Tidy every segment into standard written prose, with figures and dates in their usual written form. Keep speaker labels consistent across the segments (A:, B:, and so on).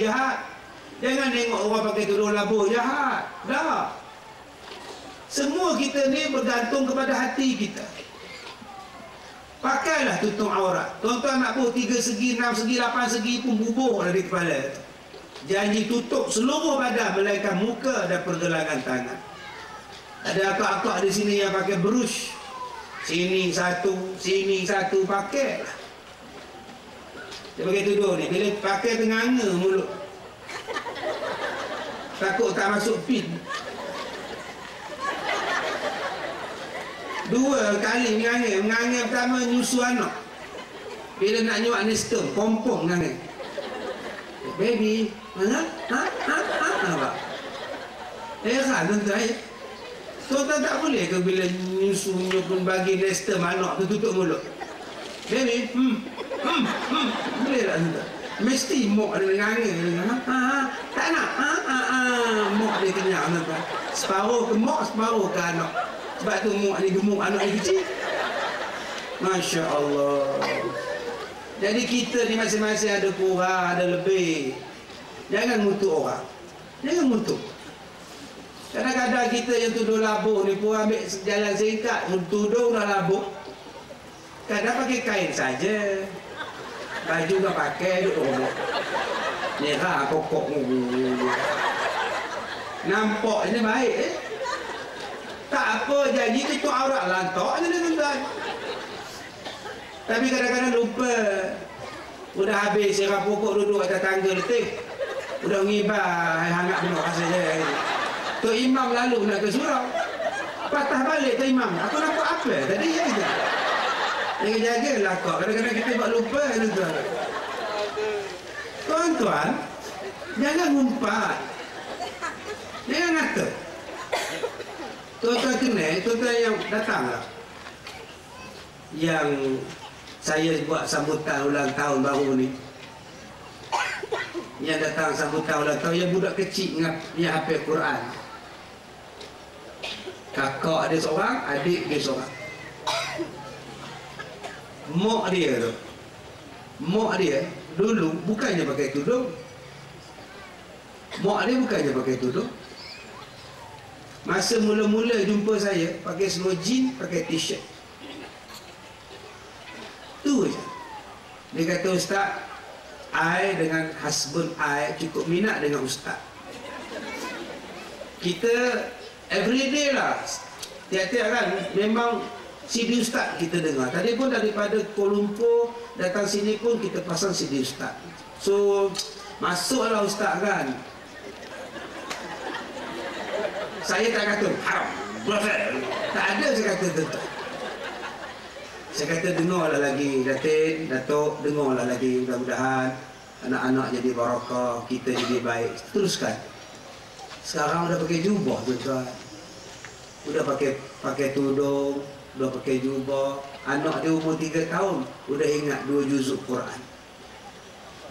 A: jahat. Jangan tengok orang pakai tudung labuh jahat. Dah. Semua kita ni bergantung kepada hati kita. Pakailah tutup aurat. Tuan-tuan nak buh 3 segi, 6 segi, 8 segi pun bubuh dari kepala. Janji tutup seluruh badan melainkan muka dan pergelangan tangan. Ada akak-akak di sini yang pakai brush. Sini satu pakai lah. Dia pakai tudung ni. Bila pakai tenganga mulut. Takut tak masuk pin. 2 kali menganga pertama nyusu anak. Bila nak nyuak nestem, pompong menganga. Baby, apa? Heran tuan-tuan. Tuan-tuan tak boleh ke bila nyusu pun bagi nestem anak tu tutup mulut? Baby, boleh tak tuan-tuan? Mesti mok ada menganga. Tak nak. Mok dia kenyang tuan-tuan. Separuh ke mok, separuh ke anak. Sebab tu mok ni gemuk anak ni kecil. Masya Allah. Jadi kita ni masing-masing ada kurang, ada lebih. Jangan ngutuk orang. Jangan ngutuk. Kadang-kadang kita yang tuduh labuh ni pun ambil jalan singkat. Tuduh dah labuh. Kadang pakai kain saja. Baju kan pakai duk robot. Merah pokok. Nampak ni baik Tak apa, janji tutup aurat lantak je dia tuan. Tapi kadang-kadang lupa. Udah habis serap pokok duduk atas tangga letih. Udah ngibar hangat benar rasa dia. Tok Imam lalu nak ke surau. Patah balik Tok Imam. Aku nampak apa tadi ya kita. Jaga-jagalah kau. Kadang-kadang kita buat lupa tuan. Tuan-tuan, jangan ngumpat. Jangan ngata. Tuan-tuan kenal, tuan-tuan yang datang lah. Yang saya buat sambutan ulang tahun baru ni. Yang datang sambutan ulang tahun, yang budak kecil yang hafal Quran. Kakak dia seorang, adik dia seorang. Mak dia dulu bukannya pakai tudung. Mak dia bukannya pakai tudung. Masa mula-mula jumpa saya pakai seluar jean, pakai t-shirt. Tu je. Dia kata, Ustaz, I dengan husband I cukup minat dengan Ustaz. Kita everyday lah. Tiap-tiap kan memang CD Ustaz kita dengar. Tadi pun daripada Kuala Lumpur datang sini pun kita pasang CD Ustaz. So masuklah Ustaz kan. Saya tak kata haram, tak ada saya kata tentu. Saya kata dengarlah lagi Datin, Datuk, dengarlah lagi. Mudah-mudahan anak-anak jadi barakah, kita jadi baik. Teruskan. Sekarang udah pakai jubah tuan-tuan. Udah pakai tudung, udah pakai jubah. Anak dia umur 3 tahun udah ingat 2 juzuk Quran.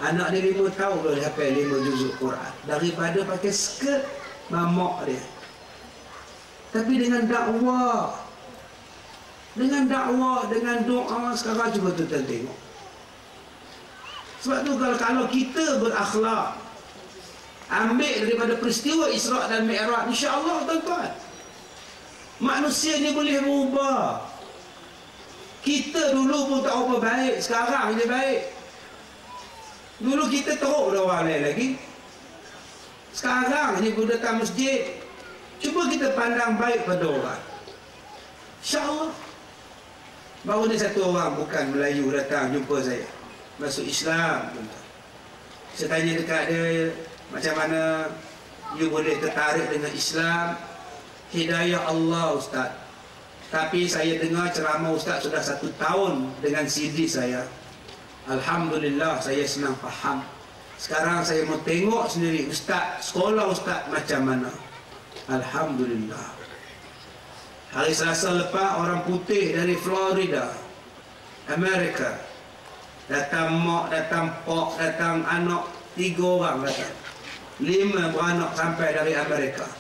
A: Anak dia 5 tahun udah hafal 5 juzuk Quran. Daripada pakai skirt mamak dia. Tapi dengan dakwah, dengan doa, sekarang cuba tuan-tuan tengok. Sebab tu kalau kita berakhlak, ambil daripada peristiwa Isra' dan Mi'raj, insya-Allah tuan-tuan, manusia ni boleh berubah. Kita dulu pun tak apa baik, sekarang je baik. Dulu kita teruk dah orang lain lagi. Sekarang ni pun datang masjid, cuba kita pandang baik pada orang. InsyaAllah. Baru ni satu orang bukan Melayu datang jumpa saya, masuk Islam. Saya tanya dekat dia, macam mana you boleh tertarik dengan Islam? Hidayah Allah Ustaz. Tapi saya dengar ceramah Ustaz sudah 1 tahun dengan CD saya. Alhamdulillah saya senang faham. Sekarang saya mau tengok sendiri Ustaz, sekolah Ustaz macam mana. Alhamdulillah. Hari Selasa lepas orang putih dari Florida, Amerika, datang mak, datang pak, datang anak, 3 orang datang, 5 beranak sampai dari Amerika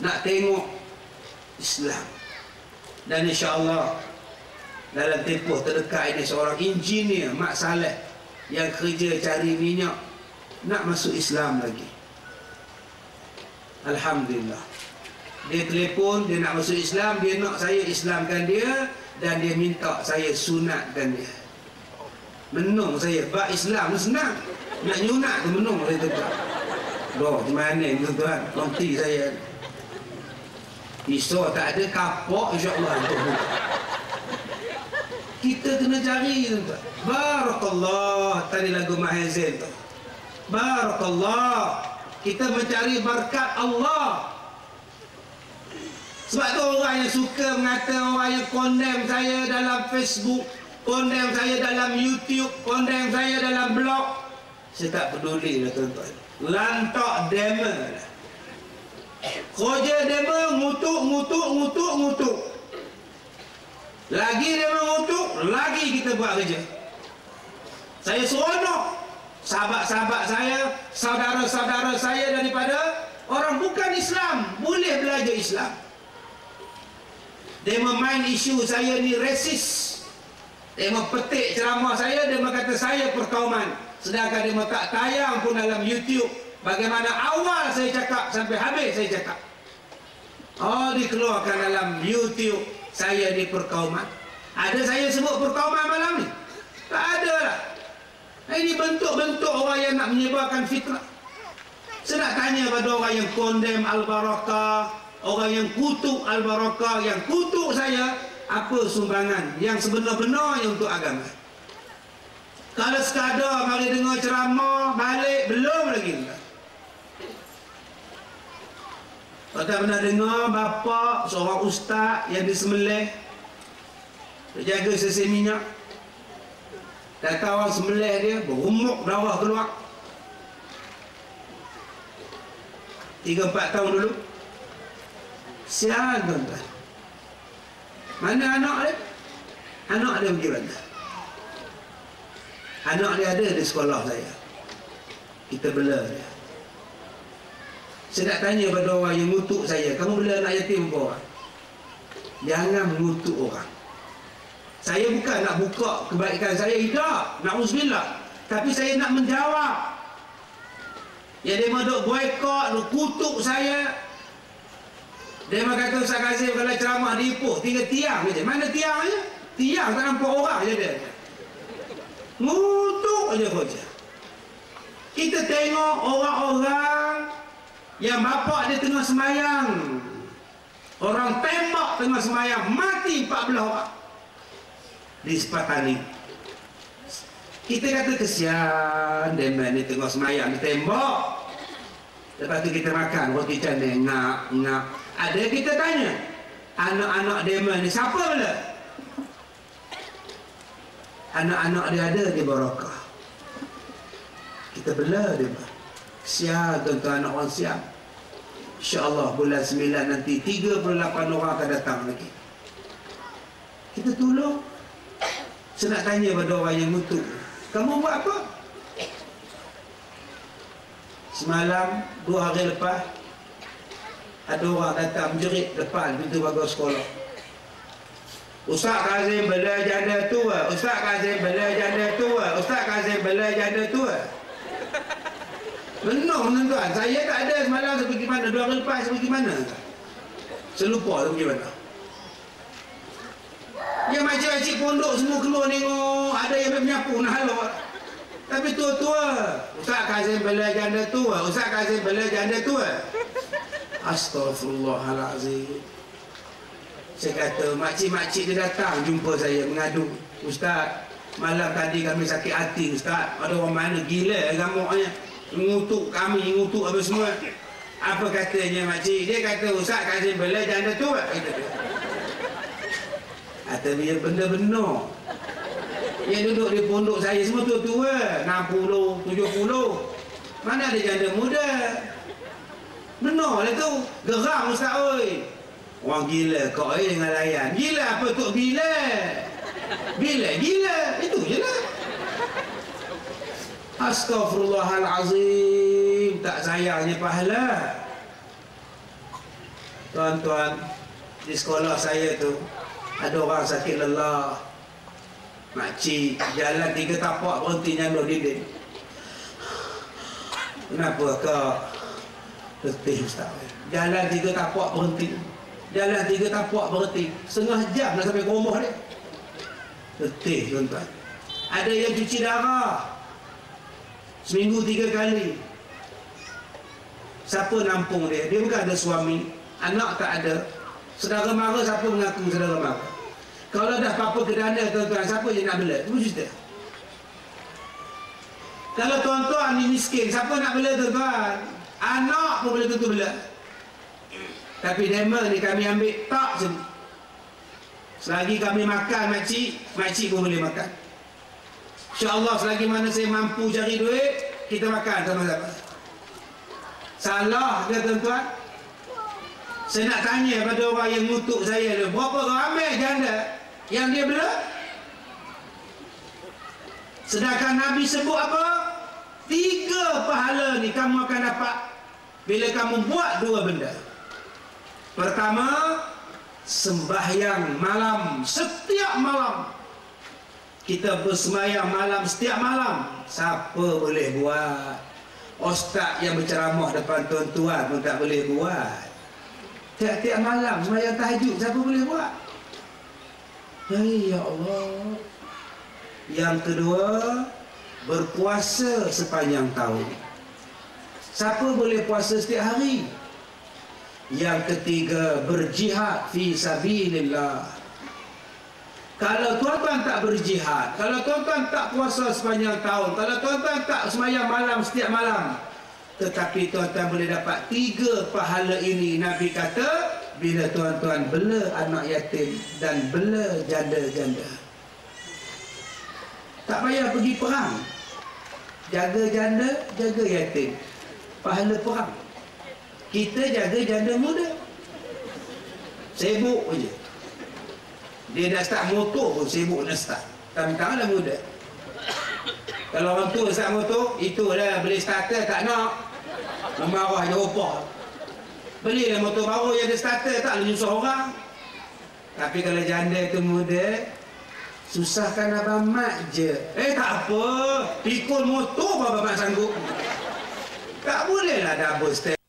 A: nak tengok Islam. Dan insya-Allah dalam tempoh terdekat ini seorang engineer Mak Saleh yang kerja cari minyak nak masuk Islam lagi. Alhamdulillah. Dia telefon, dia nak masuk Islam, dia nak saya Islamkan dia, dan dia minta saya sunatkan dia. Menung saya, bab Islam senang. Nak nyunat tu menung saya tuan. Doh, di mana tuan-tuan? Konti saya. Pisau tak ada, kapok insya-Allah untuk buka. Kita kena cari tuan-tuan. Barakallah, tadi lagu Mahazen tu. Barakallah. Kita mencari berkat Allah. Sebab tu orang yang suka mengata, orang yang condemn saya dalam Facebook, condemn saya dalam YouTube, condemn saya dalam blog, saya tak peduli lah tuan-tuan. Lantak demo lah. Kerja demo, ngutuk. Lagi demo ngutuk, lagi kita buat kerja. Saya seronok sahabat-sahabat saya, saudara-saudara saya daripada orang bukan Islam boleh belajar Islam. Dia memain isu saya ni resis. Dia petik ceramah saya, dia kata saya perkauman. Sedangkan dia tak tayang pun dalam YouTube bagaimana awal saya cakap sampai habis saya cakap. Oh, dikeluarkan dalam YouTube saya di perkauman. Ada saya sebut perkauman malam ni? Tak ada lah. Ini bentuk-bentuk orang yang nak menyebarkan fitnah. Saya nak tanya pada orang yang condemn Al-Barakah, orang yang kutuk Al-Barakah, yang kutuk saya, apa sumbangan yang sebenar-benarnya untuk agama? Kalau sekadar mari dengar ceramah, balik, belum lagi. Kau tak pernah dengar bapa seorang ustaz yang disembelih, jaga sesi minyak, datang orang sembelih dia, berumuk darah keluar. 3-4 tahun dulu. Sial tuan-tuan. Mana anak dia? Anak dia pergi mana? Anak dia ada di sekolah saya. Kita bela dia. Saya nak tanya pada orang yang ngutuk saya, kamu bela anak yatim ke orang? Jangan mengutuk orang. Saya bukan nak buka kebaikan saya, tidak, na'udzubillah. Tapi saya nak menjawab. Ya, dia duk boykot, duk kutuk saya. Dia kata Ustaz Kazim kalau ceramah di Ipoh tinggal tiang je. Mana tiang aja? Tiang tak nampak orang je dia. Ngutuk aja kerja. Kita tengok orang-orang yang bapak dia tengah semayang, orang tembak tengah semayang, mati 14 orang di Sepatani. Kita kata kesian Demen ni tengok semayang ditembak. Lepas tu kita makan roti canai ngap. Ada kita tanya anak-anak Demen ni siapa bela? Anak-anak dia ada di Barakah. Kita bela dia. Kesian tuan-tuan, anak orang siap. InsyaAllah bulan 9 nanti 38 orang akan datang lagi. Kita tolong. Saya nak tanya pada orang yang ngutuk, kamu buat apa? Semalam, 2 hari lepas, ada orang datang menjerit depan pintu pagar sekolah. Ustaz Kazim bela janda tua, Ustaz Kazim bela janda tua, Ustaz Kazim bela janda tua. Benar tuan-tuan, saya tak ada semalam saya pergi mana, 2 hari lepas saya pergi mana? Saya lupa saya pergi mana. Yang makcik-makcik pondok semua keluar tengok, ada yang menyapu nak halak. Tapi tua-tua, Ustaz Kazim bela janda tua, Ustaz Kazim bela janda tua. Astaghfirullahalazim. Saya kata, makcik-makcik dia datang jumpa saya mengadu, Ustaz, malam tadi kami sakit hati Ustaz, ada orang mana gila gamuknya, ngutuk kami, ngutuk apa semua. Apa katanya makcik? Dia kata Ustaz Kazim bela janda tua. Atau dia benda benar. Yang duduk di pondok saya semua tua-tua, 60, 70. Mana ada janda muda? Benar lah tu. Geram Ustaz oi. Orang gila kau dengan layan. Gila apa tu gila? Gila. Itu je lah. Astaghfirullahalazim. Tak sayangnya pahala. Tuan-tuan, di sekolah saya tu ada orang sakit lelah. Makcik jalan 3 tapak berhenti nyandur dinding. Kenapa kau letih Ustaz? Jalan 3 tapak berhenti. Jalan 3 tapak berhenti. Setengah jam dah sampai ke rumah dia. Letih tuan-tuan. Ada yang cuci darah seminggu 3 kali. Siapa nampung dia? Dia bukan ada suami, anak tak ada. Saudara mara, siapa mengaku saudara mara? Kalau dah apa-apa kedana tuan-tuan, siapa yang nak bela? Itu cerita. Kalau tuan-tuan ni miskin, siapa nak bela tuan-tuan? Anak pun boleh tentu bela. Tapi dema ni kami ambil tak sendiri. Selagi kami makan makcik pun boleh makan. InsyaAllah selagi mana saya mampu cari duit, kita makan sama-sama. Salah ke tuan-tuan? Saya nak tanya pada orang yang ngutuk saya tu, berapa ramai janda yang dia bela? Sedangkan Nabi sebut apa? 3 pahala ni kamu akan dapat bila kamu buat 2 benda. Pertama, sembahyang malam setiap malam. Kita bersemayang malam setiap malam. Siapa boleh buat? Ustaz yang berceramah depan tuan-tuan pun tak boleh buat. Tiap-tiap malam semayang tahajud, siapa boleh buat? Ya Allah. Yang kedua, berpuasa sepanjang tahun. Siapa boleh puasa setiap hari? Yang ketiga, berjihad fi sabilillah. Kalau tuan-tuan tak berjihad, kalau tuan-tuan tak puasa sepanjang tahun, kalau tuan-tuan tak semayang malam setiap malam, tetapi tuan-tuan boleh dapat 3 pahala ini. Nabi kata, bila tuan-tuan bela anak yatim dan bela janda-janda. Tak payah pergi perang. Jaga janda, jaga yatim. Pahala perang. Kita jaga janda muda. Sibuk je. Dia dah start motor pun sibuk nak start. Tapi tanganlah muda. Kalau orang tua start motor, itulah beli starter tak nak. Memarah je opah. Belilah motor baru yang ada starter, tak nyusah orang. Tapi kalau janda tu muda, susahkan abang mak je. Tak apa, pikul motor abang mak sanggup. Tak bolehlah double step.